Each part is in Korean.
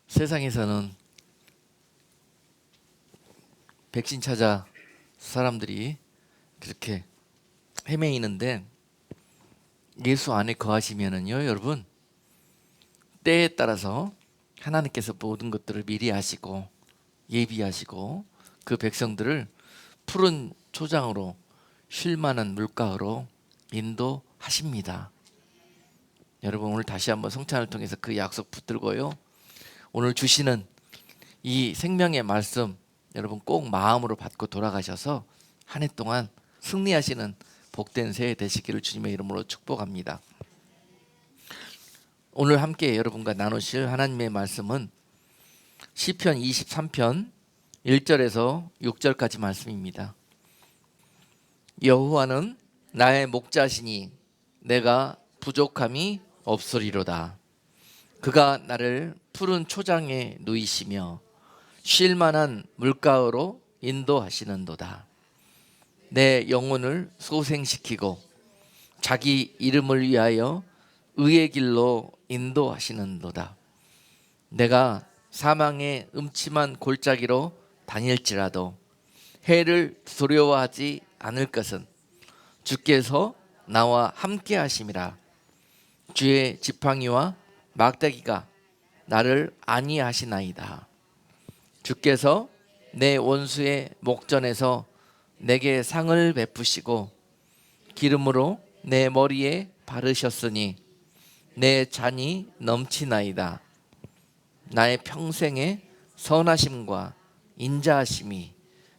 세상에서는 백신 찾아 사람들이 그렇게 헤매이는데 예수 안에 거하시면은요, 여러분, 때에 따라서 하나님께서 모든 것들을 미리 하시고 예비하시고 그 백성들을 푸른 초장으로 쉴만한 물가로 인도하십니다. 여러분, 오늘 다시 한번 성찬을 통해서 그 약속 붙들고요, 오늘 주시는 이 생명의 말씀 여러분 꼭 마음으로 받고 돌아가셔서 한 해 동안 승리하시는 복된 새해 되시기를 주님의 이름으로 축복합니다. 오늘 함께 여러분과 나누실 하나님의 말씀은 시편 23편 1절에서 6절까지 말씀입니다. 여호와는 나의 목자시니 내가 부족함이 없으리로다. 그가 나를 푸른 초장에 누이시며 쉴 만한 물가로 인도하시는도다. 내 영혼을 소생시키고 자기 이름을 위하여 의의 길로 인도하시는도다. 내가 사망의 음침한 골짜기로 다닐지라도 해를 두려워하지 않을 것은 주께서 나와 함께 하심이라. 주의 지팡이와 막대기가 나를 안위하시나이다. 주께서 내 원수의 목전에서 내게 상을 베푸시고 기름으로 내 머리에 바르셨으니 내 잔이 넘치나이다. 나의 평생의 선하심과 인자하심이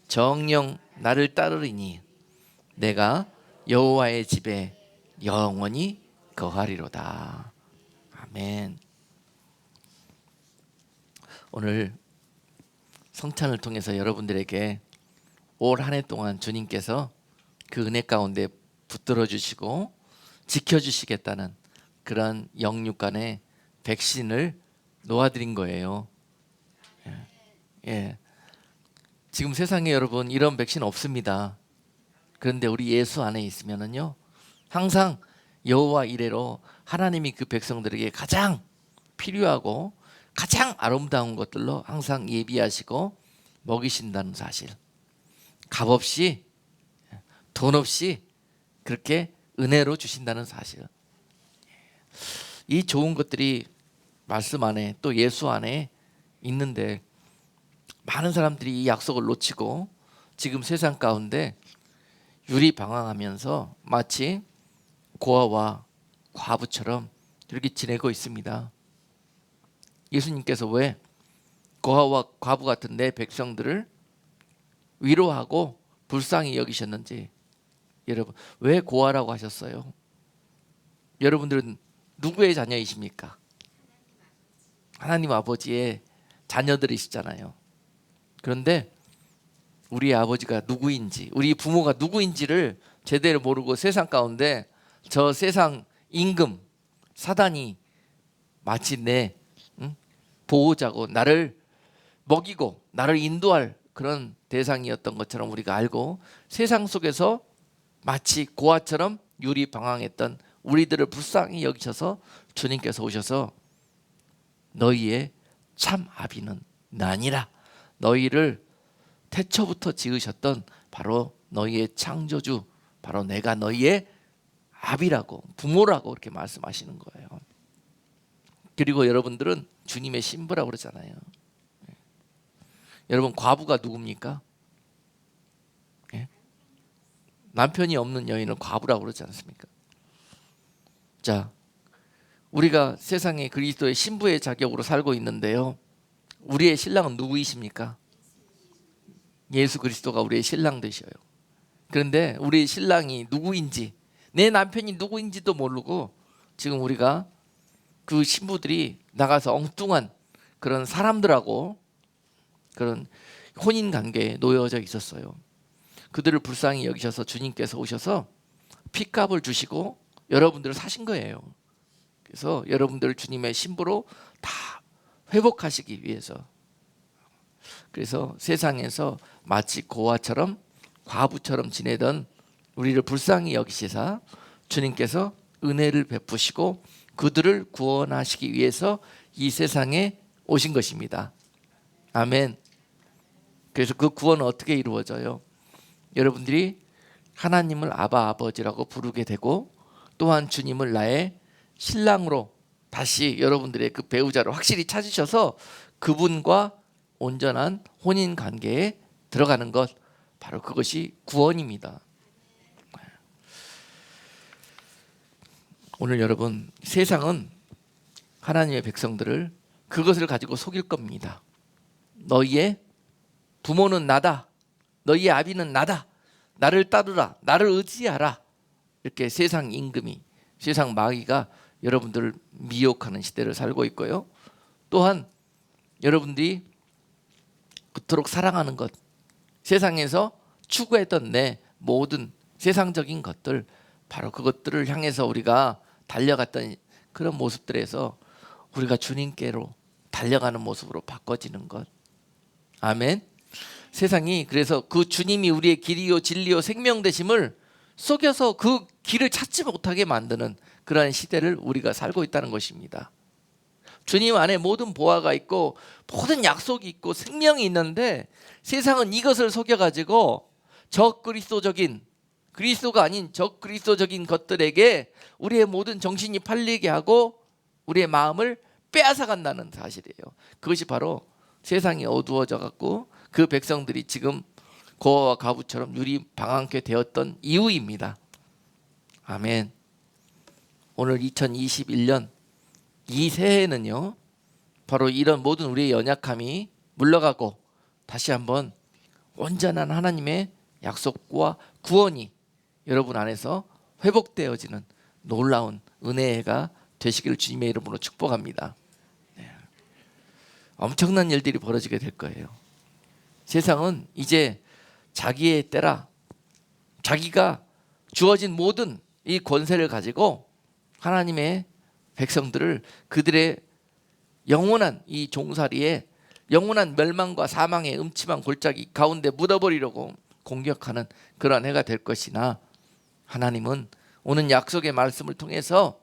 정녕 나를 따르리니 내가 여호와의 집에 영원히 거하리로다. 아멘. 오늘 성찬을 통해서 여러분들에게 올 한 해 동안 주님께서 그 은혜 가운데 붙들어 주시고 지켜주시겠다는 그런 영육간의 백신을 놓아드린 거예요. 예. 지금 세상에 여러분 이런 백신 없습니다. 그런데 우리 예수 안에 있으면은요, 항상 여호와 이레로 하나님이 그 백성들에게 가장 필요하고 가장 아름다운 것들로 항상 예비하시고 먹이신다는 사실, 값없이 돈 없이 그렇게 은혜로 주신다는 사실, 이 좋은 것들이 말씀 안에 또 예수 안에 있는데 많은 사람들이 이 약속을 놓치고 지금 세상 가운데 유리방황하면서 마치 고아와 과부처럼 이렇게 지내고 있습니다. 예수님께서 왜 고아와 과부 같은 내 백성들을 위로하고 불쌍히 여기셨는지, 여러분 왜 고아라고 하셨어요? 여러분들은 누구의 자녀이십니까? 하나님 아버지의 자녀들이시잖아요. 그런데 우리 아버지가 누구인지, 우리 부모가 누구인지를 제대로 모르고 세상 가운데 저 세상 임금 사단이 마치 내 보호자고 나를 먹이고 나를 인도할 그런 대상이었던 것처럼 우리가 알고, 세상 속에서 마치 고아처럼 유리방황했던 우리들을 불쌍히 여기셔서 주님께서 오셔서 너희의 참 아비는 나니라, 너희를 태초부터 지으셨던 바로 너희의 창조주, 바로 내가 너희의 아비라고, 부모라고 이렇게 말씀하시는 거예요. 그리고 여러분들은 주님의 신부라고 그러잖아요. 여러분 과부가 누굽니까? 남편이 없는 여인은 과부라고 그러지 않습니까? 자, 우리가 세상에 그리스도의 신부의 자격으로 살고 있는데요, 우리의 신랑은 누구이십니까? 예수 그리스도가 우리의 신랑 되셔요. 그런데 우리의 신랑이 누구인지, 내 남편이 누구인지도 모르고 지금 우리가 그 신부들이 나가서 엉뚱한 그런 사람들하고 그런 혼인 관계에 놓여져 있었어요. 그들을 불쌍히 여기셔서 주님께서 오셔서 핏값을 주시고 여러분들을 사신 거예요. 그래서 여러분들을 주님의 신부로 다 회복하시기 위해서, 그래서 세상에서 마치 고아처럼 과부처럼 지내던 우리를 불쌍히 여기시사 주님께서 은혜를 베푸시고 그들을 구원하시기 위해서 이 세상에 오신 것입니다. 아멘. 그래서 그 구원은 어떻게 이루어져요? 여러분들이 하나님을 아바 아버지라고 부르게 되고 또한 주님을 나의 신랑으로 다시 여러분들의 그 배우자를 확실히 찾으셔서 그분과 온전한 혼인 관계에 들어가는 것, 바로 그것이 구원입니다. 오늘 여러분, 세상은 하나님의 백성들을 그것을 가지고 속일 겁니다. 너희의 부모는 나다, 너희의 아비는 나다, 나를 따르라, 나를 의지하라, 이렇게 세상 임금이, 세상 마귀가 여러분들을 미혹하는 시대를 살고 있고요. 또한 여러분들이 그토록 사랑하는 것, 세상에서 추구했던 내 모든 세상적인 것들, 바로 그것들을 향해서 우리가 달려갔던 그런 모습들에서 우리가 주님께로 달려가는 모습으로 바꿔지는 것. 아멘. 세상이 그래서 그 주님이 우리의 길이요 진리요 생명 되심을 속여서 그 길을 찾지 못하게 만드는 그러한 시대를 우리가 살고 있다는 것입니다. 주님 안에 모든 보화가 있고 모든 약속이 있고 생명이 있는데 세상은 이것을 속여가지고 적그리스도적인, 그리스도가 아닌 적그리스도적인 것들에게 우리의 모든 정신이 팔리게 하고 우리의 마음을 빼앗아간다는 사실이에요. 그것이 바로 세상이 어두워져 갖고 그 백성들이 지금 고아와 과부처럼 유리 방황케 되었던 이유입니다. 아멘. 오늘 2021년 이 새해에는요, 바로 이런 모든 우리의 연약함이 물러가고 다시 한번 온전한 하나님의 약속과 구원이 여러분 안에서 회복되어지는 놀라운 은혜가 되시기를 주님의 이름으로 축복합니다. 네. 엄청난 일들이 벌어지게 될 거예요. 세상은 이제 자기의 때라 자기가 주어진 모든 이 권세를 가지고 하나님의 백성들을 그들의 영원한 이 종살이에 영원한 멸망과 사망의 음침한 골짜기 가운데 묻어버리려고 공격하는 그러한 해가 될 것이나, 하나님은 오는 약속의 말씀을 통해서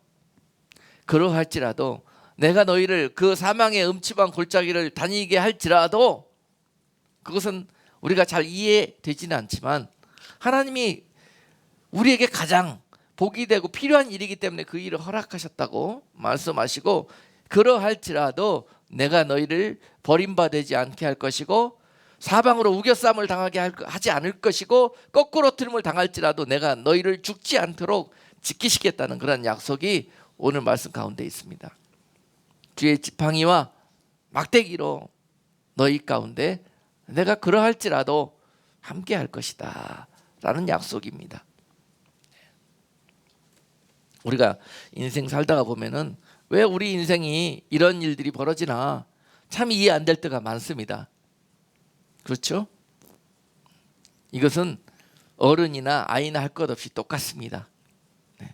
그러할지라도 내가 너희를 그 사망의 음침한 골짜기를 다니게 할지라도, 그것은 우리가 잘 이해되지는 않지만 하나님이 우리에게 가장 복이 되고 필요한 일이기 때문에 그 일을 허락하셨다고 말씀하시고, 그러할지라도 내가 너희를 버림받지 않게 할 것이고 사방으로 우겨쌈을 당하게 하지 않을 것이고 거꾸로 틀림을 당할지라도 내가 너희를 죽지 않도록 지키시겠다는 그런 약속이 오늘 말씀 가운데 있습니다. 주의 지팡이와 막대기로 너희 가운데 내가 그러할지라도 함께 할 것이다 라는 약속입니다. 우리가 인생 살다가 보면은 왜 우리 인생이 이런 일들이 벌어지나 참 이해 안 될 때가 많습니다. 그렇죠? 이것은 어른이나 아이나 할 것 없이 똑같습니다. 네.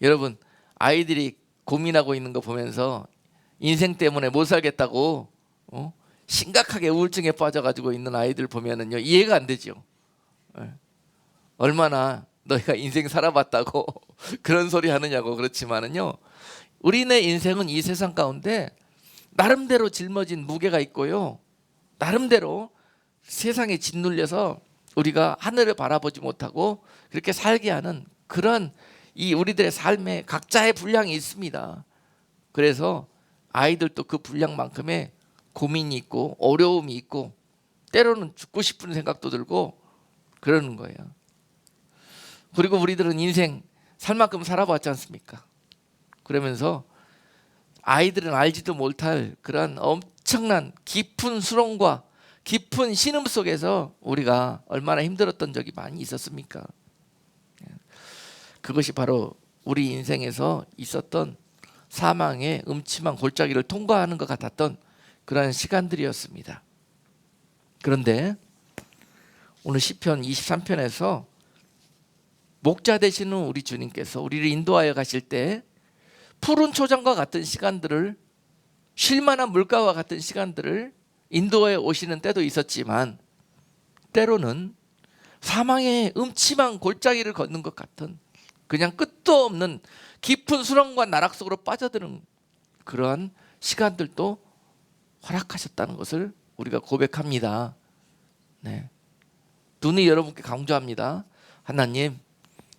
여러분, 아이들이 고민하고 있는 거 보면서 인생 때문에 못 살겠다고 심각하게 우울증에 빠져가지고 있는 아이들 보면은요, 이해가 안 되죠. 네. 얼마나 너희가 인생 살아봤다고 그런 소리 하느냐고. 그렇지만은요, 우리네 인생은 이 세상 가운데 나름대로 짊어진 무게가 있고요, 나름대로 세상에 짓눌려서 우리가 하늘을 바라보지 못하고 그렇게 살게 하는 그런 이 우리들의 삶에 각자의 분량이 있습니다. 그래서 아이들도 그 분량만큼의 고민이 있고 어려움이 있고 때로는 죽고 싶은 생각도 들고 그러는 거예요. 그리고 우리들은 인생 살 만큼 살아봤지 않습니까? 그러면서 아이들은 알지도 못할 그런 엄청난 깊은 수렁과 깊은 신음 속에서 우리가 얼마나 힘들었던 적이 많이 있었습니까? 그것이 바로 우리 인생에서 있었던 사망의 음침한 골짜기를 통과하는 것 같았던 그런 시간들이었습니다. 그런데 오늘 시편 23편에서 목자 되시는 우리 주님께서 우리를 인도하여 가실 때 푸른 초장과 같은 시간들을, 쉴만한 물가와 같은 시간들을 인도해 오시는 때도 있었지만 때로는 사망의 음침한 골짜기를 걷는 것 같은 그냥 끝도 없는 깊은 수렁과 나락 속으로 빠져드는 그러한 시간들도 허락하셨다는 것을 우리가 고백합니다. 네. 눈이 여러분께 강조합니다. 하나님,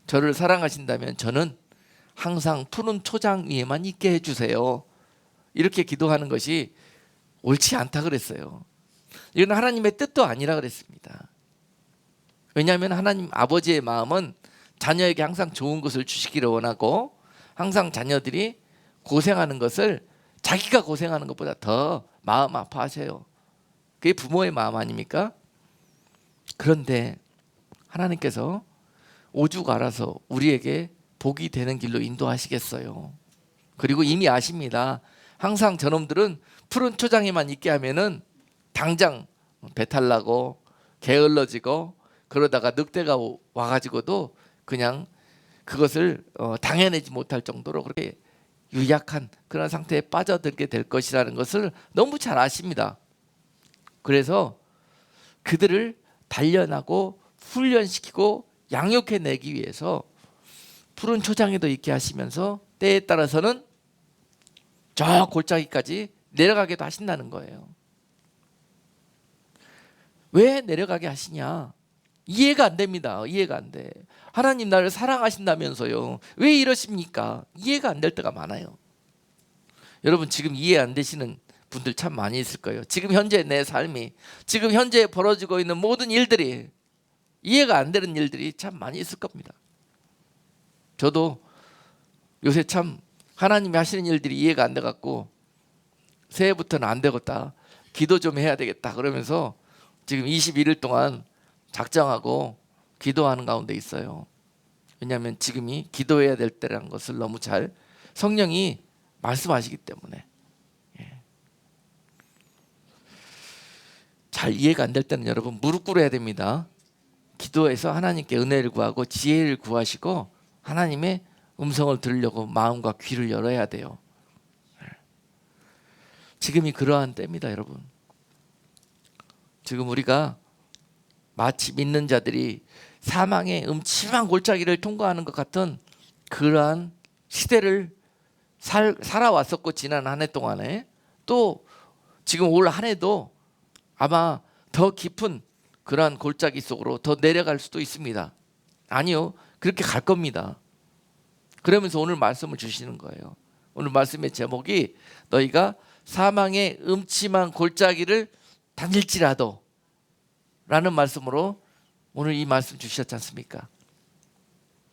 저를 사랑하신다면 저는 항상 푸른 초장 위에만 있게 해주세요. 이렇게 기도하는 것이 옳지 않다 그랬어요. 이건 하나님의 뜻도 아니라 그랬습니다. 왜냐하면 하나님 아버지의 마음은 자녀에게 항상 좋은 것을 주시기를 원하고, 항상 자녀들이 고생하는 것을 자기가 고생하는 것보다 더 마음 아파하세요. 그게 부모의 마음 아닙니까? 그런데 하나님께서 오죽 알아서 우리에게 복이 되는 길로 인도하시겠어요. 그리고 이미 아십니다. 항상 저놈들은 푸른 초장에만 있게 하면은 당장 배탈 나고 게을러지고, 그러다가 늑대가 와가지고도 그냥 그것을 당해내지 못할 정도로 그렇게 유약한 그런 상태에 빠져들게 될 것이라는 것을 너무 잘 아십니다. 그래서 그들을 단련하고 훈련시키고 양육해내기 위해서 푸른 초장에도 있게 하시면서 때에 따라서는 저 골짜기까지 내려가게도 하신다는 거예요. 왜 내려가게 하시냐? 이해가 안 됩니다. 이해가 안 돼. 하나님 나를 사랑하신다면서요. 왜 이러십니까? 이해가 안 될 때가 많아요. 여러분, 지금 이해 안 되시는 분들 참 많이 있을 거예요. 지금 현재 내 삶이, 지금 현재 벌어지고 있는 모든 일들이, 이해가 안 되는 일들이 참 많이 있을 겁니다. 저도 요새 참 하나님이 하시는 일들이 이해가 안 돼갖고 새해부터는 안 되겠다, 기도 좀 해야 되겠다 그러면서 지금 21일 동안 작정하고 기도하는 가운데 있어요. 왜냐하면 지금이 기도해야 될 때라는 것을 너무 잘 성령이 말씀하시기 때문에. 잘 이해가 안 될 때는 여러분 무릎 꿇어야 됩니다. 기도해서 하나님께 은혜를 구하고 지혜를 구하시고 하나님의 음성을 들으려고 마음과 귀를 열어야 돼요. 지금이 그러한 때입니다, 여러분. 지금 우리가 마치 믿는 자들이 사망의 음침한 골짜기를 통과하는 것 같은 그러한 시대를 살아왔었고, 지난 한 해 동안에 또 지금 올 한 해도 아마 더 깊은 그러한 골짜기 속으로 더 내려갈 수도 있습니다. 아니요, 그렇게 갈 겁니다. 그러면서 오늘 말씀을 주시는 거예요. 오늘 말씀의 제목이 너희가 사망의 음침한 골짜기를 다닐지라도 라는 말씀으로 오늘 이 말씀 주셨지 않습니까?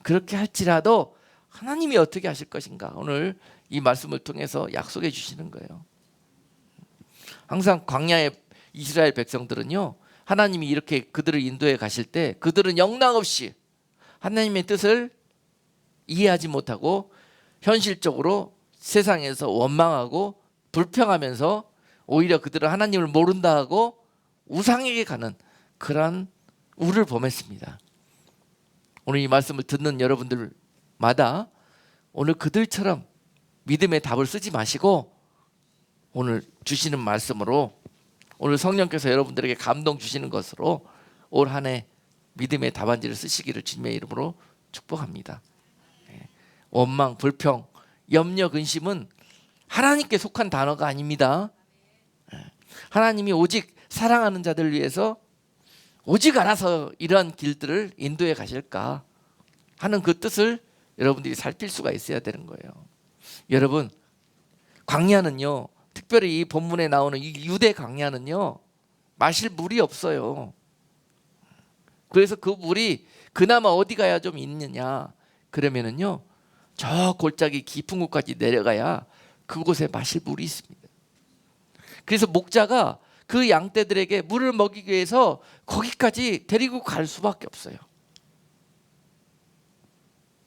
그렇게 할지라도 하나님이 어떻게 하실 것인가, 오늘 이 말씀을 통해서 약속해 주시는 거예요. 항상 광야의 이스라엘 백성들은요, 하나님이 이렇게 그들을 인도해 가실 때 그들은 영락없이 하나님의 뜻을 이해하지 못하고 현실적으로 세상에서 원망하고 불평하면서 오히려 그들은 하나님을 모른다 하고 우상에게 가는 그러한 우를 범했습니다. 오늘 이 말씀을 듣는 여러분들마다 오늘 그들처럼 믿음의 답을 쓰지 마시고 오늘 주시는 말씀으로, 오늘 성령께서 여러분들에게 감동 주시는 것으로 올 한 해 믿음의 답안지를 쓰시기를 주님의 이름으로 축복합니다. 원망, 불평, 염려, 근심은 하나님께 속한 단어가 아닙니다. 하나님이 오직 사랑하는 자들을 위해서 오직 알아서 이러한 길들을 인도해 가실까 하는 그 뜻을 여러분들이 살필 수가 있어야 되는 거예요. 여러분, 광야는요, 특별히 이 본문에 나오는 이 유대 광야는요, 마실 물이 없어요. 그래서 그 물이 그나마 어디 가야 좀 있느냐 그러면은요, 저 골짜기 깊은 곳까지 내려가야 그곳에 마실 물이 있습니다. 그래서 목자가 그 양떼들에게 물을 먹이기 위해서 거기까지 데리고 갈 수밖에 없어요.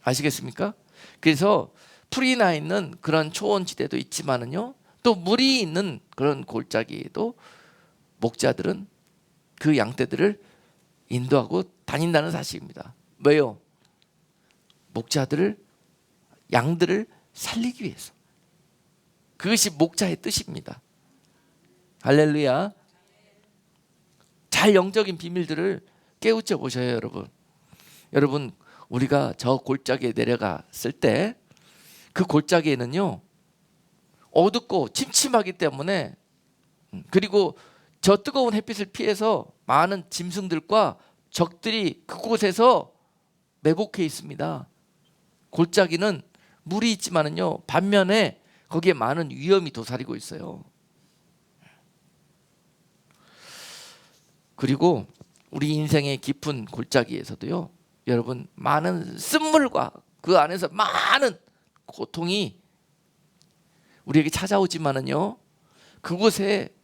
아시겠습니까? 그래서 풀이 나 있는 그런 초원지대도 있지만은요, 또 물이 있는 그런 골짜기에도 목자들은 그 양떼들을 인도하고 다닌다는 사실입니다. 왜요? 목자들을, 양들을 살리기 위해서. 그것이 목자의 뜻입니다. 할렐루야. 잘 영적인 비밀들을 깨우쳐 보셔요, 여러분. 여러분, 우리가 저 골짜기에 내려갔을 때 그 골짜기에는요, 어둡고 침침하기 때문에 그리고 저 뜨거운 햇빛을 피해서 많은 짐승들과 적들이 그곳에서 매복해 있습니다. 골짜기는 물이 있지만은요, 반면에 거기에 많은 위험이 도사리고 있어요. 그리고 우리 인생의 깊은 골짜기에서도요, 여러분, 많은 쓴물과 그 안에서 많은 고통이 우리에게 찾아오지만은요, 그곳에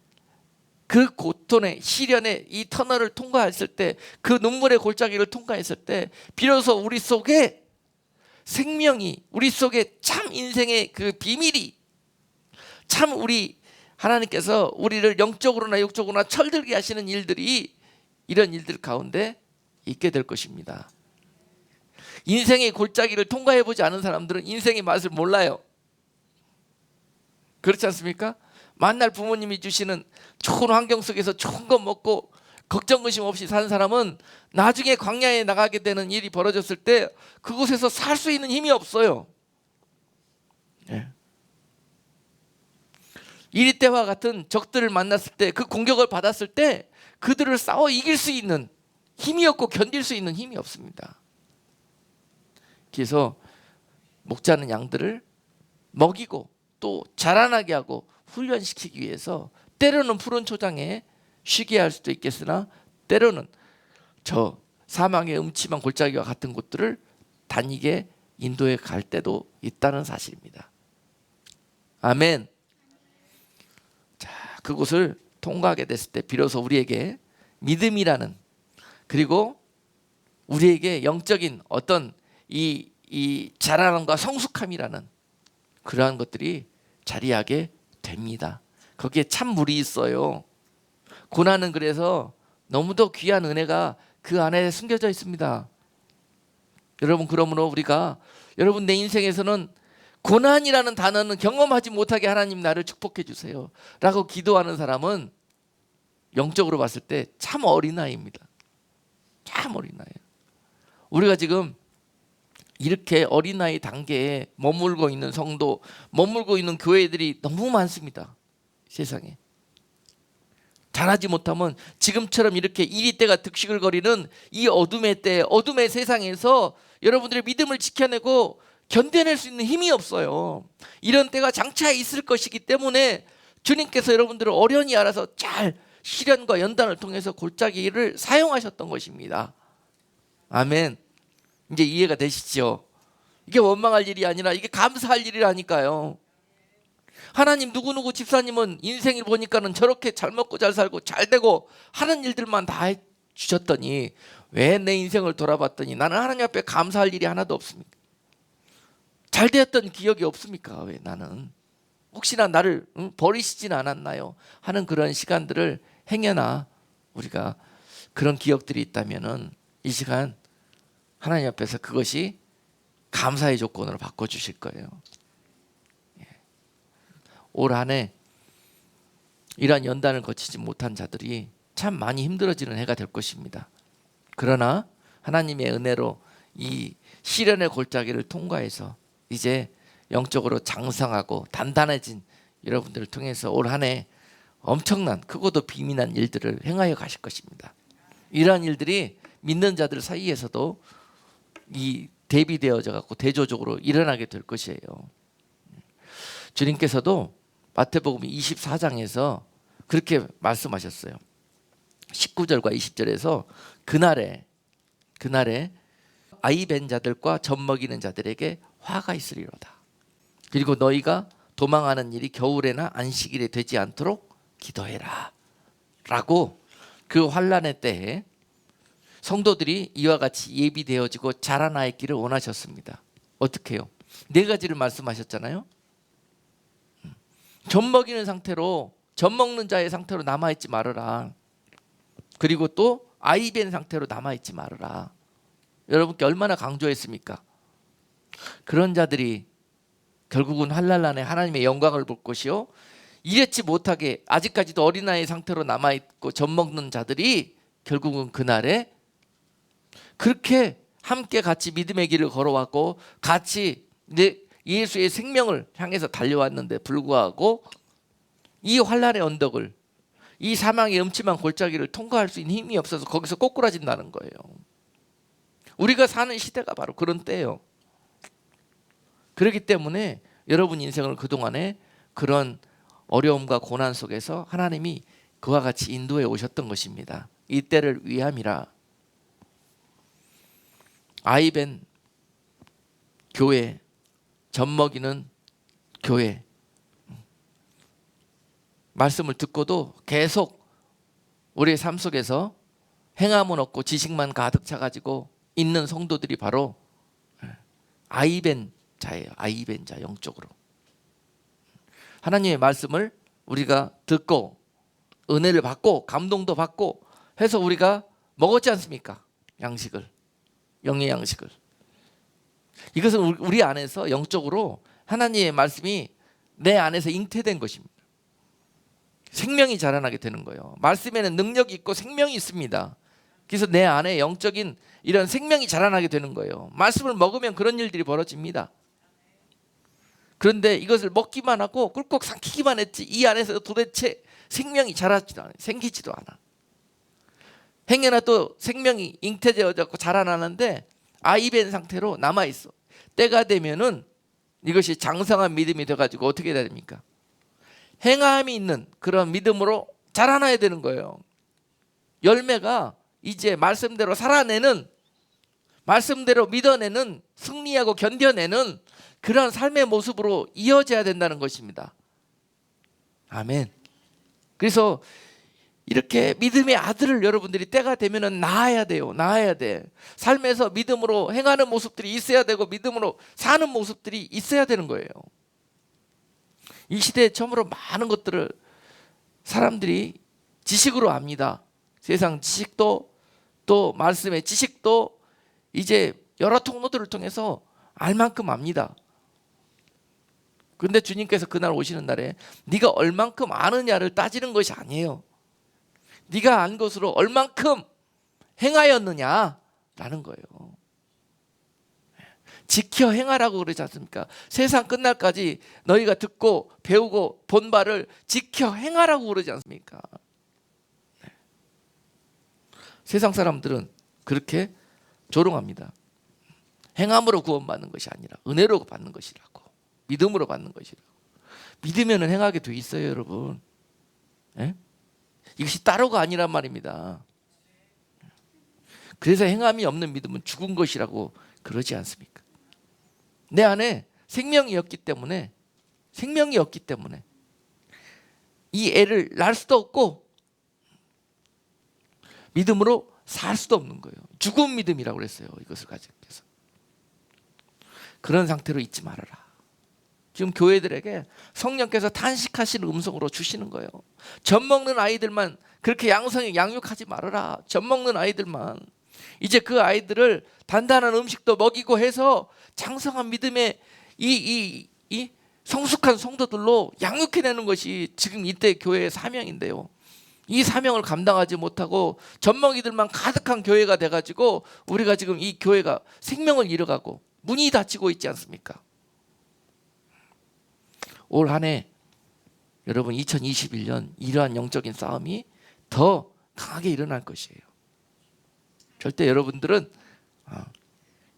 그 고통의 시련의 이 터널을 통과했을 때, 그 눈물의 골짜기를 통과했을 때 비로소 우리 속에 생명이, 우리 속에 참 인생의 그 비밀이, 참 우리 하나님께서 우리를 영적으로나 육적으로나 철들게 하시는 일들이, 이런 일들 가운데 있게 될 것입니다. 인생의 골짜기를 통과해보지 않은 사람들은 인생의 맛을 몰라요. 그렇지 않습니까? 만날 부모님이 주시는 좋은 환경 속에서 좋은 거 먹고 걱정 근심 없이 사는 사람은 나중에 광야에 나가게 되는 일이 벌어졌을 때 그곳에서 살 수 있는 힘이 없어요. 예. 이리 때와 같은 적들을 만났을 때, 그 공격을 받았을 때 그들을 싸워 이길 수 있는 힘이 없고 견딜 수 있는 힘이 없습니다. 그래서 목자는 양들을 먹이고 또 자라나게 하고 훈련시키기 위해서 때로는 푸른 초장에 쉬게 할 수도 있겠으나 때로는 저 사망의 음침한 골짜기와 같은 곳들을 다니게 인도해 갈 때도 있다는 사실입니다. 아멘. 자, 그곳을 통과하게 됐을 때 비로소 우리에게 믿음이라는, 그리고 우리에게 영적인 어떤 이 자라남과 성숙함이라는 그러한 것들이 자리하게 됩니다. 거기에 참 물이 있어요. 고난은 그래서 너무도 귀한 은혜가 그 안에 숨겨져 있습니다. 여러분, 그러므로 우리가, 여러분, 내 인생에서는 고난이라는 단어는 경험하지 못하게 하나님 나를 축복해 주세요 라고 기도하는 사람은 영적으로 봤을 때 참 어린아이입니다. 참 어린아이예요. 우리가 지금 이렇게 어린아이 단계에 머물고 있는 성도, 머물고 있는 교회들이 너무 많습니다. 세상에. 잘하지 못하면 지금처럼 이렇게 이리때가 득식을 거리는 이 어둠의 때, 어둠의 세상에서 여러분들의 믿음을 지켜내고 견뎌낼 수 있는 힘이 없어요. 이런 때가 장차 있을 것이기 때문에 주님께서 여러분들을 어련히 알아서 잘 시련과 연단을 통해서 골짜기를 사용하셨던 것입니다. 아멘. 이제 이해가 되시죠? 이게 원망할 일이 아니라 이게 감사할 일이라니까요. 하나님, 누구누구 집사님은 인생을 보니까는 저렇게 잘 먹고 잘 살고 잘 되고 하는 일들만 다 해주셨더니 왜 내 인생을 돌아봤더니 나는 하나님 앞에 감사할 일이 하나도 없습니까? 잘 되었던 기억이 없습니까? 왜 나는 혹시나 나를 버리시진 않았나요? 하는 그런 시간들을 행여나 우리가 그런 기억들이 있다면은 이 시간 하나님 앞에서 그것이 감사의 조건으로 바꿔주실 거예요. 올 한 해 이러한 연단을 거치지 못한 자들이 참 많이 힘들어지는 해가 될 것입니다. 그러나 하나님의 은혜로 이 시련의 골짜기를 통과해서 이제 영적으로 장성하고 단단해진 여러분들을 통해서 올 한 해 엄청난 크고도 비밀한 일들을 행하여 가실 것입니다. 이러한 일들이 믿는 자들 사이에서도 이 대비되어져 갖고 대조적으로 일어나게 될 것이에요. 주님께서도 마태복음 24장에서 그렇게 말씀하셨어요. 19절과 20절에서 그날에 아이 벤 자들과 젖 먹이는 자들에게 화가 있으리로다. 그리고 너희가 도망하는 일이 겨울에나 안식일에 되지 않도록 기도해라 라고 그 환난의 때에 성도들이 이와 같이 예비되어지고 자라나 있기를 원하셨습니다. 어떻게 해요? 네 가지를 말씀하셨잖아요. 젖 먹이는 상태로, 젖 먹는 자의 상태로 남아있지 말아라. 그리고 또 아이 벤 상태로 남아있지 말아라. 여러분께 얼마나 강조했습니까? 그런 자들이 결국은 환난 안에 하나님의 영광을 볼 것이요, 이랬지 못하게 아직까지도 어린아이 상태로 남아있고 젖 먹는 자들이 결국은 그날에 그렇게 함께 같이 믿음의 길을 걸어왔고 같이 예수의 생명을 향해서 달려왔는데 불구하고 이 환난의 언덕을 이 사망의 음침한 골짜기를 통과할 수 있는 힘이 없어서 거기서 꼬꾸라진다는 거예요. 우리가 사는 시대가 바로 그런 때예요. 그렇기 때문에 여러분 인생을 그동안에 그런 어려움과 고난 속에서 하나님이 그와 같이 인도해 오셨던 것입니다. 이 때를 위함이라. 아이벤 교회, 젖먹이는 교회. 말씀을 듣고도 계속 우리의 삶 속에서 행함은 없고 지식만 가득 차가지고 있는 성도들이 바로 아이벤 자예요. 아이벤 자, 영적으로. 하나님의 말씀을 우리가 듣고 은혜를 받고 감동도 받고 해서 우리가 먹었지 않습니까? 양식을, 영의 양식을. 이것은 우리 안에서 영적으로 하나님의 말씀이 내 안에서 잉태된 것입니다. 생명이 자라나게 되는 거예요. 말씀에는 능력이 있고 생명이 있습니다. 그래서 내 안에 영적인 이런 생명이 자라나게 되는 거예요. 말씀을 먹으면 그런 일들이 벌어집니다. 그런데 이것을 먹기만 하고 꿀꺽 삼키기만 했지 이 안에서 도대체 생명이 자라지도 않아요. 생기지도 않아. 행여나 또 생명이 잉태되어졌고 자라나는데 아이벤 상태로 남아있어. 때가 되면은 이것이 장성한 믿음이 돼가지고 어떻게 해야 됩니까? 행함이 있는 그런 믿음으로 자라나야 되는 거예요. 열매가 이제 말씀대로 살아내는, 말씀대로 믿어내는, 승리하고 견뎌내는 그런 삶의 모습으로 이어져야 된다는 것입니다. 아멘. 그래서 이렇게 믿음의 아들을 여러분들이 때가 되면은 낳아야 돼요. 낳아야 돼. 삶에서 믿음으로 행하는 모습들이 있어야 되고 믿음으로 사는 모습들이 있어야 되는 거예요. 이 시대에 처음으로 많은 것들을 사람들이 지식으로 압니다. 세상 지식도 또 말씀의 지식도 이제 여러 통로들을 통해서 알 만큼 압니다. 그런데 주님께서 그날 오시는 날에 네가 얼만큼 아느냐를 따지는 것이 아니에요. 네가 안 것으로 얼만큼 행하였느냐라는 거예요. 지켜 행하라고 그러지 않습니까? 세상 끝날까지 너희가 듣고 배우고 본 바를 지켜 행하라고 그러지 않습니까? 세상 사람들은 그렇게 조롱합니다. 행함으로 구원받는 것이 아니라 은혜로 받는 것이라고, 믿음으로 받는 것이라고. 믿으면 행하게 돼 있어요, 여러분. 예? 이것이 따로가 아니란 말입니다. 그래서 행함이 없는 믿음은 죽은 것이라고 그러지 않습니까? 내 안에 생명이었기 때문에 이 애를 낳을 수도 없고 믿음으로 살 수도 없는 거예요. 죽은 믿음이라고 그랬어요. 이것을 가지고 그런 상태로 있지 말아라. 지금 교회들에게 성령께서 탄식하시는 음성으로 주시는 거예요. 젖 먹는 아이들만 그렇게 양육하지 말아라. 젖 먹는 아이들만. 이제 그 아이들을 단단한 음식도 먹이고 해서 장성한 믿음의 이 성숙한 성도들로 양육해내는 것이 지금 이때 교회의 사명인데요. 이 사명을 감당하지 못하고 젖먹이들만 가득한 교회가 돼가지고 우리가 지금 이 교회가 생명을 잃어가고 문이 닫히고 있지 않습니까? 올 한 해 여러분 2021년 이러한 영적인 싸움이 더 강하게 일어날 것이에요. 절대 여러분들은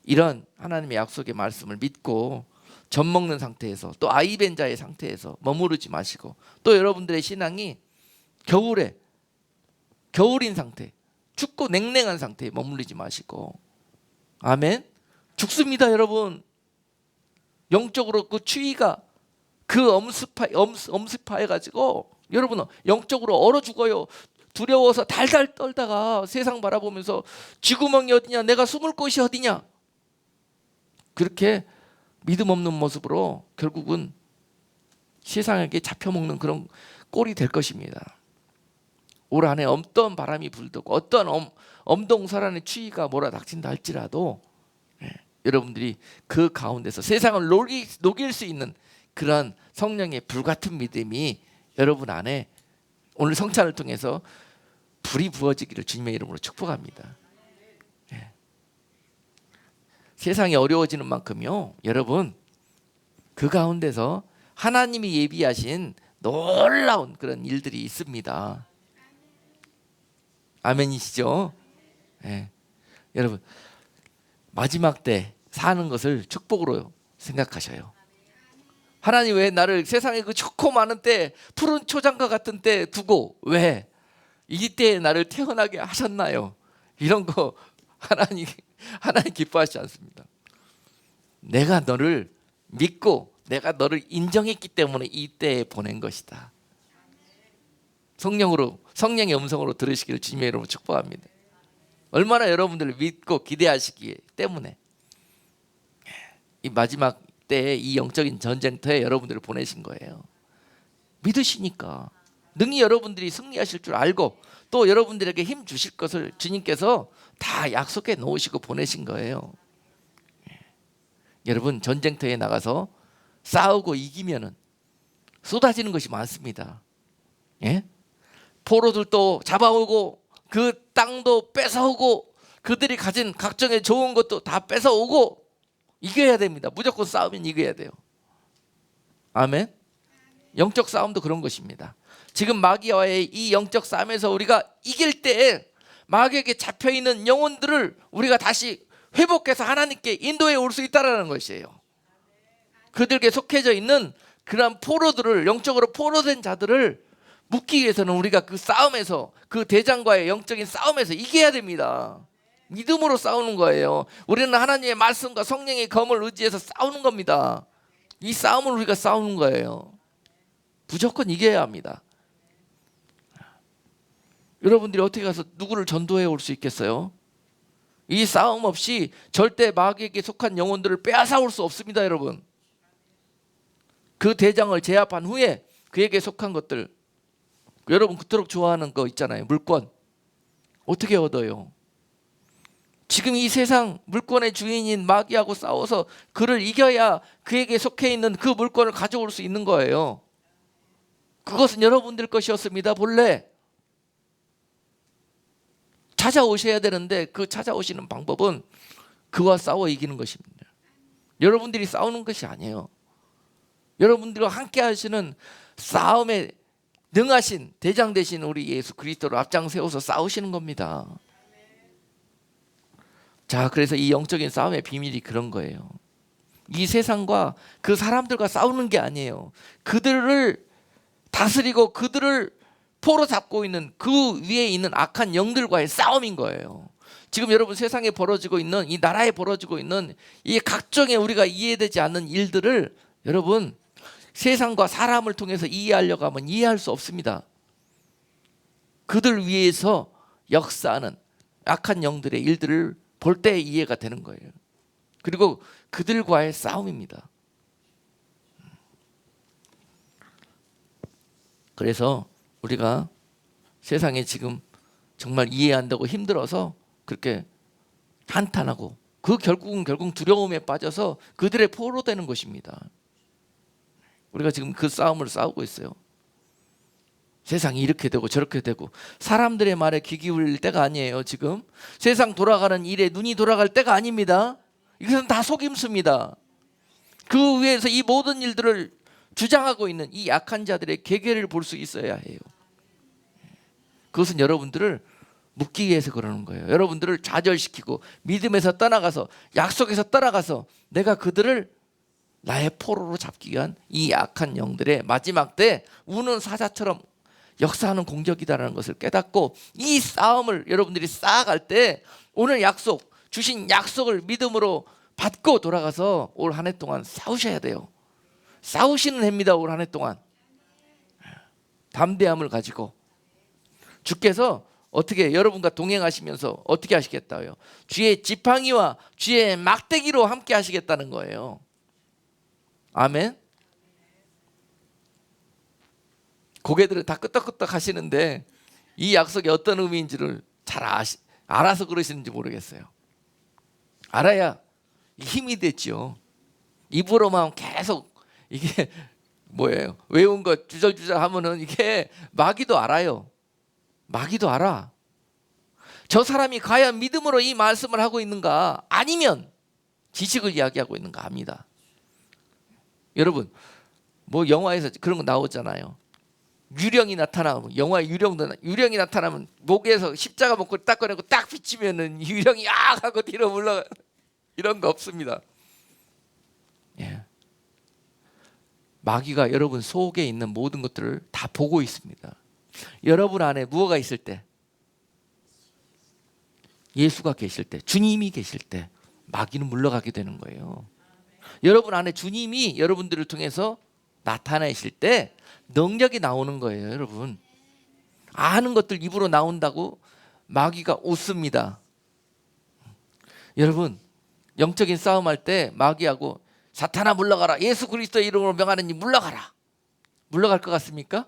이런 하나님의 약속의 말씀을 믿고 젖먹는 상태에서 또 아이벤자의 상태에서 머무르지 마시고 또 여러분들의 신앙이 겨울인 상태, 춥고 냉랭한 상태에 머무르지 마시고 아멘. 죽습니다 여러분. 영적으로 그 추위가 그 엄습해가지고 여러분 영적으로 얼어 죽어요. 두려워서 달달 떨다가 세상 바라보면서 쥐구멍이 어디냐, 내가 숨을 곳이 어디냐, 그렇게 믿음 없는 모습으로 결국은 세상에게 잡혀먹는 그런 꼴이 될 것입니다. 올 한 해 어떤 바람이 불고 어떤 엄동설한의 추위가 몰아닥친다 할지라도 여러분들이 그 가운데서 세상을 녹일 수 있는 그런 성령의 불같은 믿음이 여러분 안에 오늘 성찬을 통해서 불이 부어지기를 주님의 이름으로 축복합니다. 세상이 어려워지는 만큼요, 여러분 그 가운데서 하나님이 예비하신 놀라운 그런 일들이 있습니다. 아멘이시죠? 예. 여러분 마지막 때 사는 것을 축복으로 생각하셔요. 하나님 왜 나를 세상에 그 좋고 많은 때 푸른 초장과 같은 때 두고 왜 이때에 나를 태어나게 하셨나요? 이런 거 하나님 기뻐하지 않습니다. 내가 너를 믿고 내가 너를 인정했기 때문에 이때에 보낸 것이다. 성령의 음성으로 들으시기를 주님의 이름으로 축복합니다. 얼마나 여러분들을 믿고 기대하시기 때문에 이 마지막 때에 이 영적인 전쟁터에 여러분들을 보내신 거예요. 믿으시니까 능히 여러분들이 승리하실 줄 알고 또 여러분들에게 힘 주실 것을 주님께서 다 약속해 놓으시고 보내신 거예요. 여러분 전쟁터에 나가서 싸우고 이기면은 쏟아지는 것이 많습니다. 예? 포로들도 잡아오고 그 땅도 뺏어오고 그들이 가진 각종의 좋은 것도 다 뺏어오고 이겨야 됩니다. 무조건 싸우면 이겨야 돼요. 아멘. 영적 싸움도 그런 것입니다. 지금 마귀와의 이 영적 싸움에서 우리가 이길 때 마귀에게 잡혀있는 영혼들을 우리가 다시 회복해서 하나님께 인도해 올 수 있다는 것이에요. 그들에게 속해져 있는 그런 포로들을, 영적으로 포로된 자들을 묶기 위해서는 우리가 그 싸움에서, 그 대장과의 영적인 싸움에서 이겨야 됩니다. 믿음으로 싸우는 거예요. 우리는 하나님의 말씀과 성령의 검을 의지해서 싸우는 겁니다. 이 싸움을 우리가 싸우는 거예요. 무조건 이겨야 합니다. 여러분들이 어떻게 가서 누구를 전도해 올 수 있겠어요? 이 싸움 없이 절대 마귀에게 속한 영혼들을 빼앗아 올 수 없습니다. 여러분, 그 대장을 제압한 후에 그에게 속한 것들, 여러분 그토록 좋아하는 거 있잖아요. 물권 어떻게 얻어요? 지금 이 세상 물권의 주인인 마귀하고 싸워서 그를 이겨야 그에게 속해 있는 그 물권을 가져올 수 있는 거예요. 그것은 여러분들 것이었습니다. 본래 찾아오셔야 되는데 그 찾아오시는 방법은 그와 싸워 이기는 것입니다. 여러분들이 싸우는 것이 아니에요. 여러분들과 함께 하시는 싸움에 능하신 대장 되신 우리 예수 그리스도를 앞장 세워서 싸우시는 겁니다. 자, 그래서 이 영적인 싸움의 비밀이 그런 거예요. 이 세상과 그 사람들과 싸우는 게 아니에요. 그들을 다스리고 그들을 포로 잡고 있는 그 위에 있는 악한 영들과의 싸움인 거예요. 지금 여러분 세상에 벌어지고 있는, 이 나라에 벌어지고 있는 이 각종의 우리가 이해되지 않는 일들을 여러분 세상과 사람을 통해서 이해하려고 하면 이해할 수 없습니다. 그들 위에서 역사하는 악한 영들의 일들을 볼 때 이해가 되는 거예요. 그리고 그들과의 싸움입니다. 그래서 우리가 세상에 지금 정말 이해한다고 힘들어서 그렇게 한탄하고 그 결국 두려움에 빠져서 그들의 포로 되는 것입니다. 우리가 지금 그 싸움을 싸우고 있어요. 세상이 이렇게 되고 저렇게 되고 사람들의 말에 귀 기울일 때가 아니에요. 지금 세상 돌아가는 일에 눈이 돌아갈 때가 아닙니다. 이것은 다 속임수입니다. 그 위에서 이 모든 일들을 주장하고 있는 이 약한 자들의 계계를 볼 수 있어야 해요. 그것은 여러분들을 묶기 위해서 그러는 거예요. 여러분들을 좌절시키고 믿음에서 떠나가서 약속에서 떠나가서 내가 그들을 나의 포로로 잡기 위한 이 약한 영들의 마지막 때 우는 사자처럼 역사하는 공격이다라는 것을 깨닫고 이 싸움을 여러분들이 쌓아갈 때 오늘 약속, 주신 약속을 믿음으로 받고 돌아가서 올 한 해 동안 싸우셔야 돼요. 싸우시는 해입니다. 올 한 해 동안 담대함을 가지고 주께서 어떻게 여러분과 동행하시면서 어떻게 하시겠다요? 주의 지팡이와 주의 막대기로 함께 하시겠다는 거예요. 아멘. 고개들은 다 끄덕끄덕 하시는데 이 약속이 어떤 의미인지를 잘 알아서 그러시는지 모르겠어요. 알아야 힘이 됐죠. 입으로만 계속 이게 뭐예요? 외운 거 주절주절 하면은 이게 마귀도 알아요. 마귀도 알아. 저 사람이 과연 믿음으로 이 말씀을 하고 있는가 아니면 지식을 이야기하고 있는가 합니다. 여러분 뭐 영화에서 그런 거 나오잖아요. 유령이 나타나면, 영화에 유령이 나타나면 목에서 십자가 목걸이 딱 꺼내고 딱 비치면은 유령이 악 하고 뒤로 물러가. 이런 거 없습니다. 예. 마귀가 여러분 속에 있는 모든 것들을 다 보고 있습니다. 여러분 안에 무엇가 있을 때, 예수가 계실 때, 주님이 계실 때 마귀는 물러가게 되는 거예요. 여러분 안에 주님이 여러분들을 통해서 나타내실 때 능력이 나오는 거예요. 여러분 아는 것들 입으로 나온다고 마귀가 웃습니다. 여러분 영적인 싸움할 때 마귀하고 사탄아 물러가라, 예수 그리스도의 이름으로 명하느니 물러가라, 물러갈 것 같습니까?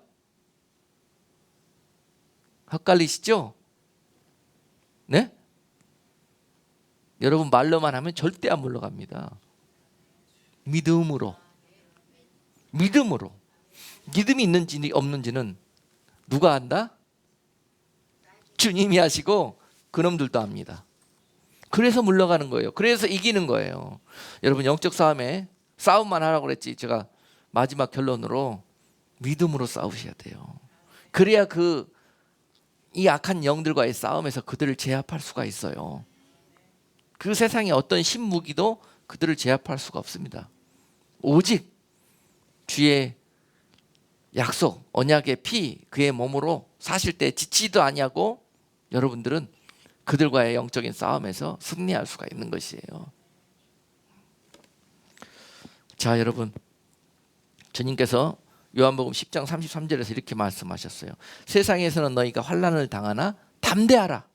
헷갈리시죠? 네? 여러분 말로만 하면 절대 안 물러갑니다. 믿음으로. 믿음이 있는지 없는지는 누가 안다? 주님이 하시고 그놈들도 압니다. 그래서 물러가는 거예요. 그래서 이기는 거예요. 여러분 영적 싸움에 싸움만 하라고 그랬지, 제가 마지막 결론으로 믿음으로 싸우셔야 돼요. 그래야 이 악한 영들과의 싸움에서 그들을 제압할 수가 있어요. 그 세상의 어떤 신무기도 그들을 제압할 수가 없습니다. 오직 주의 약속, 언약의 피, 그의 몸으로 사실 때 지치지도 아니하고 여러분들은 그들과의 영적인 싸움에서 승리할 수가 있는 것이에요. 자, 여러분 주님께서 요한복음 10장 33절에서 이렇게 말씀하셨어요. 세상에서는 너희가 환난을 당하나 담대하라,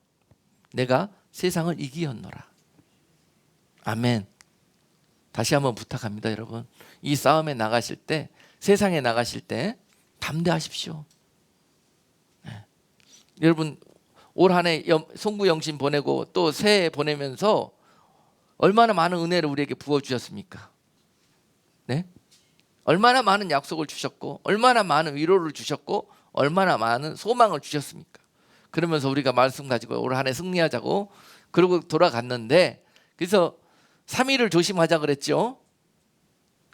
내가 세상을 이기었노라. 아멘. 다시 한번 부탁합니다. 여러분 이 싸움에 나가실 때, 세상에 나가실 때 담대하십시오. 네. 여러분 올 한 해 송구영신 보내고 또 새해 보내면서 얼마나 많은 은혜를 우리에게 부어주셨습니까? 네? 얼마나 많은 약속을 주셨고, 얼마나 많은 위로를 주셨고, 얼마나 많은 소망을 주셨습니까? 그러면서 우리가 말씀 가지고 올 한 해 승리하자고 그러고 돌아갔는데, 그래서 3일을 조심하자 그랬죠.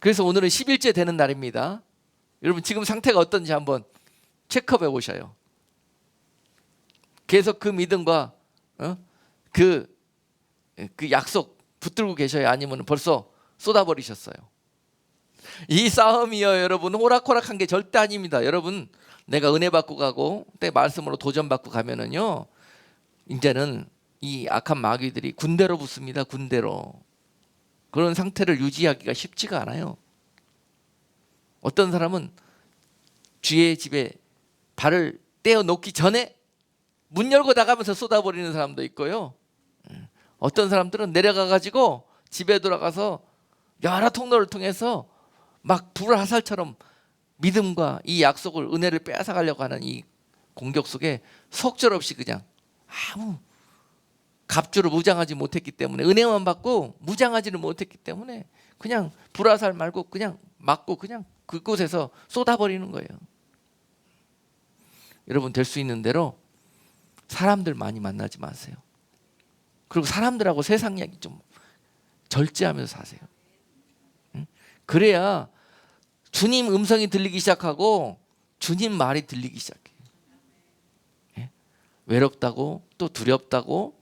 그래서 오늘은 10일째 되는 날입니다. 여러분 지금 상태가 어떤지 한번 체크해 보셔요. 계속 그 믿음과 그 약속 붙들고 계셔요? 아니면 벌써 쏟아버리셨어요? 이 싸움이요 여러분 호락호락한 게 절대 아닙니다. 여러분 내가 은혜 받고 가고 때 말씀으로 도전 받고 가면은요, 이제는 이 악한 마귀들이 군대로 붙습니다. 군대로. 그런 상태를 유지하기가 쉽지가 않아요. 어떤 사람은 주의 집에 발을 떼어 놓기 전에 문 열고 나가면서 쏟아버리는 사람도 있고요. 어떤 사람들은 내려가 가지고 집에 돌아가서 여러 통로를 통해서 막 불화살처럼 믿음과 이 약속을, 은혜를 빼앗아가려고 하는 이 공격 속에 속절없이 그냥 아무 갑주로 무장하지 못했기 때문에, 은혜만 받고 무장하지를 못했기 때문에 그냥 불화살 말고 그냥 맞고 그냥 그곳에서 쏟아버리는 거예요. 여러분 될 수 있는 대로 사람들 많이 만나지 마세요. 그리고 사람들하고 세상 이야기 좀 절제하면서 사세요. 그래야 주님 음성이 들리기 시작하고 주님 말이 들리기 시작해요. 외롭다고 또 두렵다고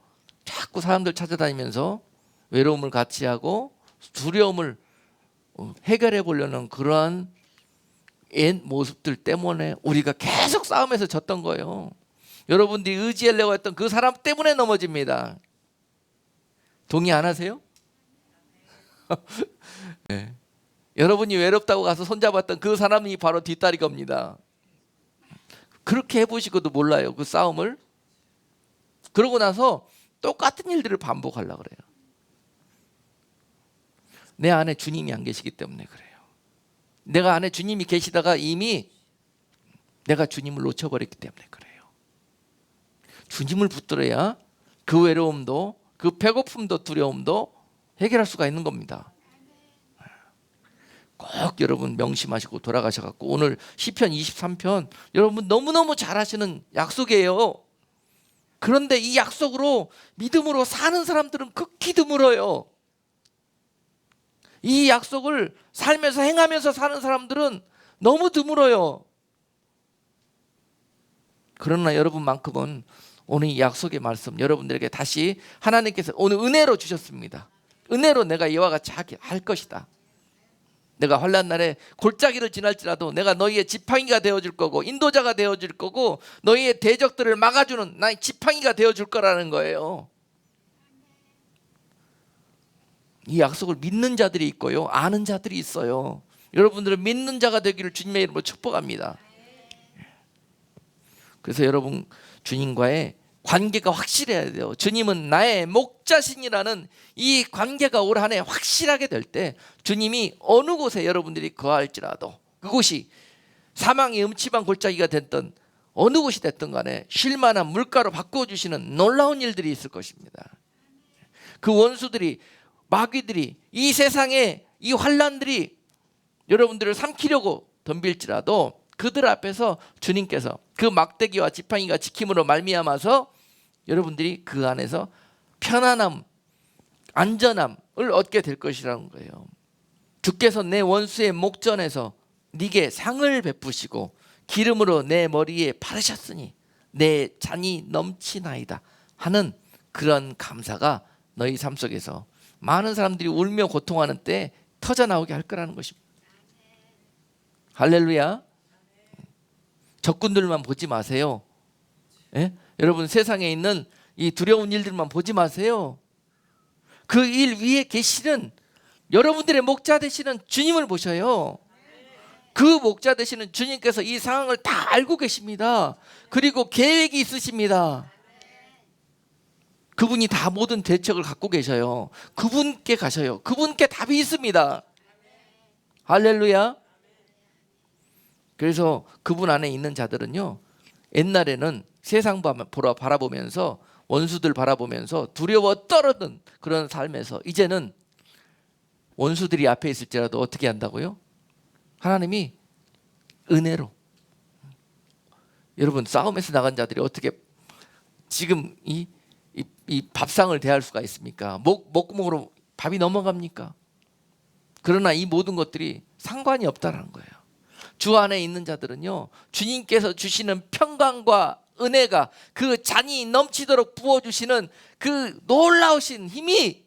자꾸 사람들 찾아다니면서 외로움을 같이 하고 두려움을 해결해 보려는 그러한 옛 모습들 때문에 우리가 계속 싸움에서 졌던 거예요. 여러분들이 의지하려고 했던 그 사람 때문에 넘어집니다. 동의 안 하세요? 네. 여러분이 외롭다고 가서 손잡았던 그 사람이 바로 뒷다리 겁니다. 그렇게 해보시고도 몰라요, 그 싸움을. 그러고 나서 똑같은 일들을 반복하려고 그래요. 내 안에 주님이 안 계시기 때문에 그래요. 내가 안에 주님이 계시다가 이미 내가 주님을 놓쳐버렸기 때문에 그래요. 주님을 붙들어야 그 외로움도, 그 배고픔도 두려움도 해결할 수가 있는 겁니다. 꼭 여러분 명심하시고 돌아가셔갖고 오늘 시편 23편 여러분 너무너무 잘하시는 약속이에요. 그런데 이 약속으로 믿음으로 사는 사람들은 극히 드물어요. 이 약속을 살면서 행하면서 사는 사람들은 너무 드물어요. 그러나 여러분만큼은 오늘 이 약속의 말씀 여러분들에게 다시 하나님께서 오늘 은혜로 주셨습니다. 은혜로 내가 이와 같이 할 것이다. 내가 환난 날에 골짜기를 지날지라도 내가 너희의 지팡이가 되어줄 거고 인도자가 되어줄 거고 너희의 대적들을 막아주는 나의 지팡이가 되어줄 거라는 거예요. 이 약속을 믿는 자들이 있고요, 아는 자들이 있어요. 여러분들은 믿는 자가 되기를 주님의 이름으로 축복합니다. 그래서 여러분 주님과의 관계가 확실해야 돼요. 주님은 나의 목자신이라는 이 관계가 올 한 해 확실하게 될 때 주님이 어느 곳에 여러분들이 거할지라도 그곳이 사망의 음침한 골짜기가 됐던 어느 곳이 됐든 간에 쉴만한 물가로 바꿔주시는 놀라운 일들이 있을 것입니다. 그 원수들이, 마귀들이, 이 세상의 이 환난들이 여러분들을 삼키려고 덤빌지라도 그들 앞에서 주님께서 그 막대기와 지팡이가 지킴으로 말미암아서 여러분들이 그 안에서 편안함, 안전함을 얻게 될 것이라는 거예요. 주께서 내 원수의 목전에서 네게 상을 베푸시고 기름으로 내 머리에 바르셨으니 내 잔이 넘치나이다 하는 그런 감사가 너희 삶 속에서 많은 사람들이 울며 고통하는 때 터져나오게 할 거라는 것입니다. 할렐루야. 적군들만 보지 마세요. 예? 여러분 세상에 있는 이 두려운 일들만 보지 마세요. 그 일 위에 계시는 여러분들의 목자 되시는 주님을 보셔요. 그 목자 되시는 주님께서 이 상황을 다 알고 계십니다. 그리고 계획이 있으십니다. 그분이 다 모든 대책을 갖고 계셔요. 그분께 가셔요. 그분께 답이 있습니다. 할렐루야. 그래서 그분 안에 있는 자들은요, 옛날에는 세상 바라보면서 원수들 바라보면서 두려워 떨었던 그런 삶에서 이제는 원수들이 앞에 있을지라도 어떻게 한다고요? 하나님이 은혜로. 여러분 싸움에서 나간 자들이 어떻게 지금 이 밥상을 대할 수가 있습니까? 목구멍으로 밥이 넘어갑니까? 그러나 이 모든 것들이 상관이 없다는 거예요. 주 안에 있는 자들은요, 주님께서 주시는 평강과 은혜가 그 잔이 넘치도록 부어주시는 그 놀라우신 힘이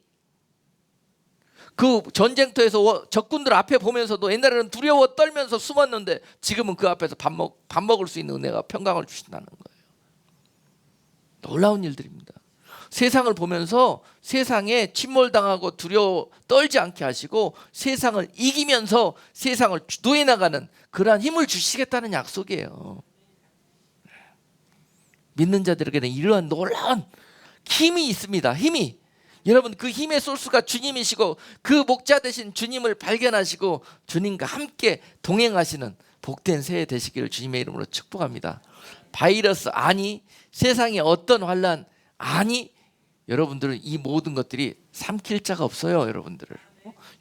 그 전쟁터에서 적군들 앞에 보면서도 옛날에는 두려워 떨면서 숨었는데 지금은 그 앞에서 밥 먹을 수 있는 은혜가 평강을 주신다는 거예요. 놀라운 일들입니다. 세상을 보면서 세상에 침몰당하고 두려워 떨지 않게 하시고 세상을 이기면서 세상을 주도해 나가는 그러한 힘을 주시겠다는 약속이에요. 믿는 자들에게는 이러한 놀라운 힘이 있습니다. 힘이. 여러분 그 힘의 소스가 주님이시고 그 목자 되신 주님을 발견하시고 주님과 함께 동행하시는 복된 새해 되시기를 주님의 이름으로 축복합니다. 바이러스 아니, 세상에 어떤 환난 아니, 여러분들은 이 모든 것들이 삼킬 자가 없어요.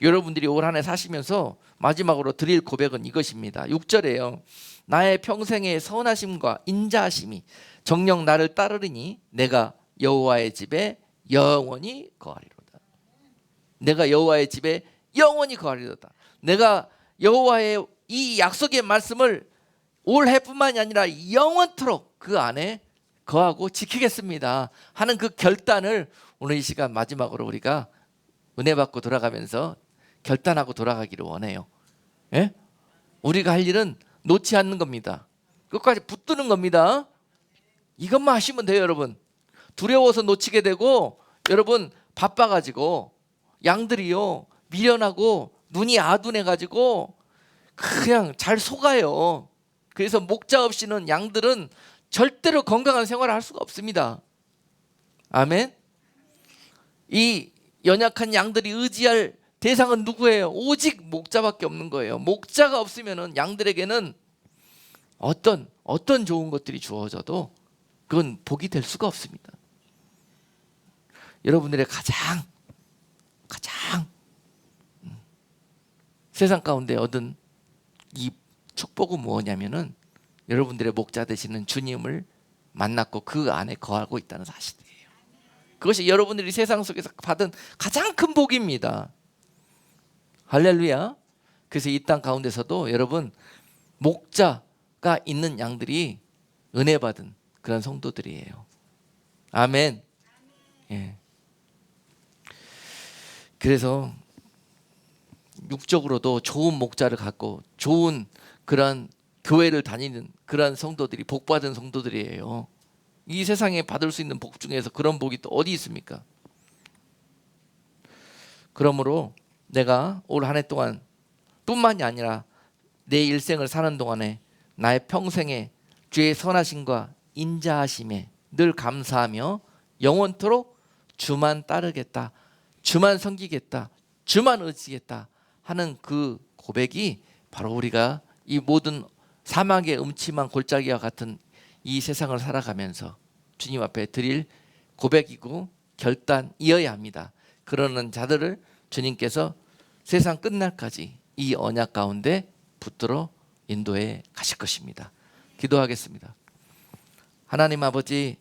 여러분들이 올 한 해 사시면서 마지막으로 드릴 고백은 이것입니다. 6절에요. 나의 평생의 선하심과 인자하심이 정녕 나를 따르리니 내가 여호와의 집에 영원히 거하리로다. 내가 여호와의 집에 영원히 거하리로다. 내가 여호와의 이 약속의 말씀을 올해뿐만이 아니라 영원토록 그 안에 거하고 지키겠습니다 하는 그 결단을 오늘 이 시간 마지막으로 우리가 은혜 받고 돌아가면서 결단하고 돌아가기를 원해요. 예? 우리가 할 일은 놓지 않는 겁니다. 끝까지 붙드는 겁니다. 이것만 하시면 돼요. 여러분 두려워서 놓치게 되고 여러분 바빠가지고 양들이요 미련하고 눈이 아둔해가지고 그냥 잘 속아요. 그래서 목자 없이는 양들은 절대로 건강한 생활을 할 수가 없습니다. 아멘. 이 연약한 양들이 의지할 대상은 누구예요? 오직 목자밖에 없는 거예요. 목자가 없으면 양들에게는 어떤 좋은 것들이 주어져도 그건 복이 될 수가 없습니다. 여러분들의 가장 세상 가운데 얻은 이 축복은 뭐냐면은 여러분들의 목자 되시는 주님을 만났고 그 안에 거하고 있다는 사실이에요. 그것이 여러분들이 세상 속에서 받은 가장 큰 복입니다. 할렐루야. 그래서 이 땅 가운데서도 여러분 목자가 있는 양들이 은혜 받은 그런 성도들이에요. 아멘. 예. 그래서 육적으로도 좋은 목자를 갖고 좋은 그런 교회를 다니는 그런 성도들이 복받은 성도들이에요. 이 세상에 받을 수 있는 복 중에서 그런 복이 또 어디 있습니까? 그러므로 내가 올 한 해 동안 뿐만이 아니라 내 일생을 사는 동안에 나의 평생에 주의 선하심과 인자하심에 늘 감사하며 영원토록 주만 따르겠다, 주만 섬기겠다, 주만 의지겠다 하는 그 고백이 바로 우리가 이 모든 사막의 음침한 골짜기와 같은 이 세상을 살아가면서 주님 앞에 드릴 고백이고 결단이어야 합니다. 그러는 자들을 주님께서 세상 끝날까지 이 언약 가운데 붙들어 인도해 가실 것입니다. 기도하겠습니다. 하나님 아버지,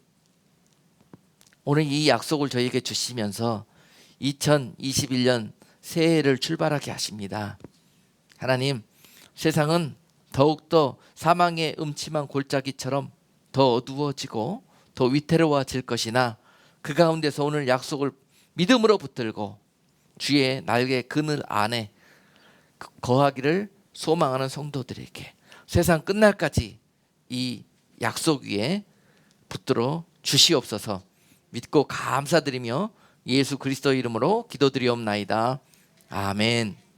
오늘 이 약속을 저희에게 주시면서 2021년 새해를 출발하게 하십니다. 하나님, 세상은 더욱더 사망의 음침한 골짜기처럼 더 어두워지고 더 위태로워질 것이나 그 가운데서 오늘 약속을 믿음으로 붙들고 주의 날개 그늘 안에 거하기를 소망하는 성도들에게 세상 끝날까지 이 약속 위에 붙들어 주시옵소서. 믿고 감사드리며 예수 그리스도 이름으로 기도드리옵나이다. 아멘.